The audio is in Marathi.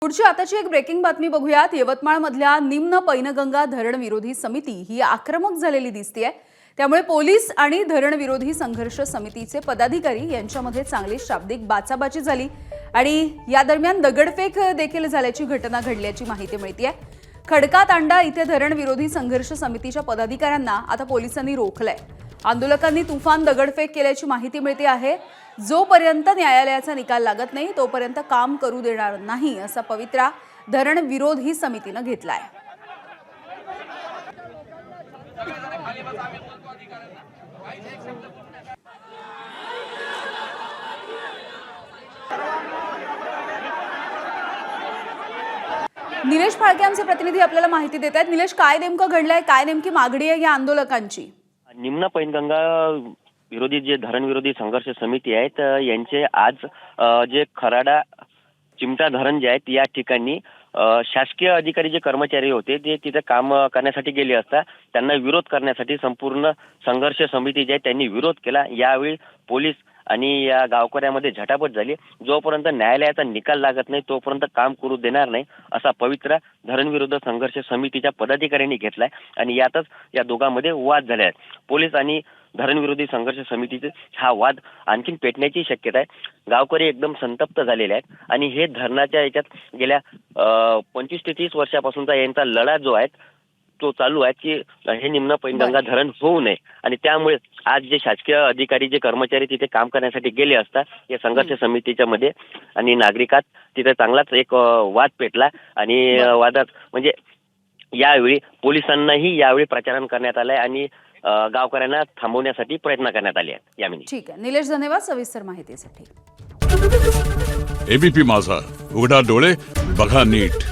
पुढची आताची एक ब्रेकिंग बातमी बघूयात। यवतमाळमधल्या निम्न पैनगंगा धरण विरोधी समिती ही आक्रमक झालेली दिसतेय। त्यामुळे पोलीस आणि धरण विरोधी संघर्ष समितीचे पदाधिकारी यांच्यामध्ये चांगली शाब्दिक बाचाबाची झाली आणि या दरम्यान दगडफेक देखील झाल्याची घटना घडल्याची माहिती मिळतेय। खडकातांडा इथे धरण विरोधी संघर्ष समितीच्या पदाधिकाऱ्यांना आता पोलिसांनी रोखलंय। आंदोलकांनी तुफान दगडफेक केल्याची माहिती मिळते आहे। जोपर्यंत न्यायालयाचा निकाल लागत नाही तोपर्यंत काम करू देणार नाही असा पवित्रा धरण विरोधी समितीने घेतलाय। निलेश फाळके आमचे प्रतिनिधी आपल्याला माहिती देत आहेत। निलेश, काय नेमकं घडलंय, काय नेमकी मागणी आहे या आंदोलकांची? निम्न पैनगंगा विरोधी जे धरण विरोधी संघर्ष समिती आहेत यांचे आज जे खराडा चिमटा धरण जे आहेत या ठिकाणी शासकीय अधिकारी जे कर्मचारी होते ते तिथे काम करण्यासाठी गेले असता त्यांना विरोध करण्यासाठी संपूर्ण संघर्ष समिती जे आहे त्यांनी विरोध केला। यावेळी पोलीस आणि या गावकऱ्यामध्ये झटापट झाली। जोपर्यंत न्यायालयाचा निकाल लागत नाही तोपर्यंत काम करू देणार नाही असा पवित्रा धरण विरोधी संघर्ष समितीच्या पदाधिकाऱ्यांनी घेतलाय आणि यातच या दोघांमध्ये वाद झाले आहेत। पोलीस आणि धरण विरोधी संघर्ष समितीचे हा वाद आणखीन पेटण्याची शक्यता आहे। गावकरी एकदम संतप्त झालेले आहेत आणि हे धरणाच्या याच्यात गेल्या 25 ते 30 वर्षापासूनचा यांचा लढा जो आहे तो चालू आहे की हे निम्न पैनगंगा धरण होऊ नये आणि त्यामुळे आज जे शासकीय अधिकारी जे कर्मचारी तिथे काम करण्यासाठी गेले असता या संघर्ष समितीच्या मध्ये आणि नागरिकात तिथे चांगलाच एक वाद पेटला आणि वादात म्हणजे यावेळी पोलिसांनाही यावेळी प्रचारण करण्यात आलंय आणि गावकऱ्यांना थांबवण्यासाठी प्रयत्न करण्यात आले आहेत। यामिनी, ठीक आहे निलेश, धन्यवाद सविस्तर माहितीसाठी। एबीपी माझा, उघडा डोळे बघा नीट।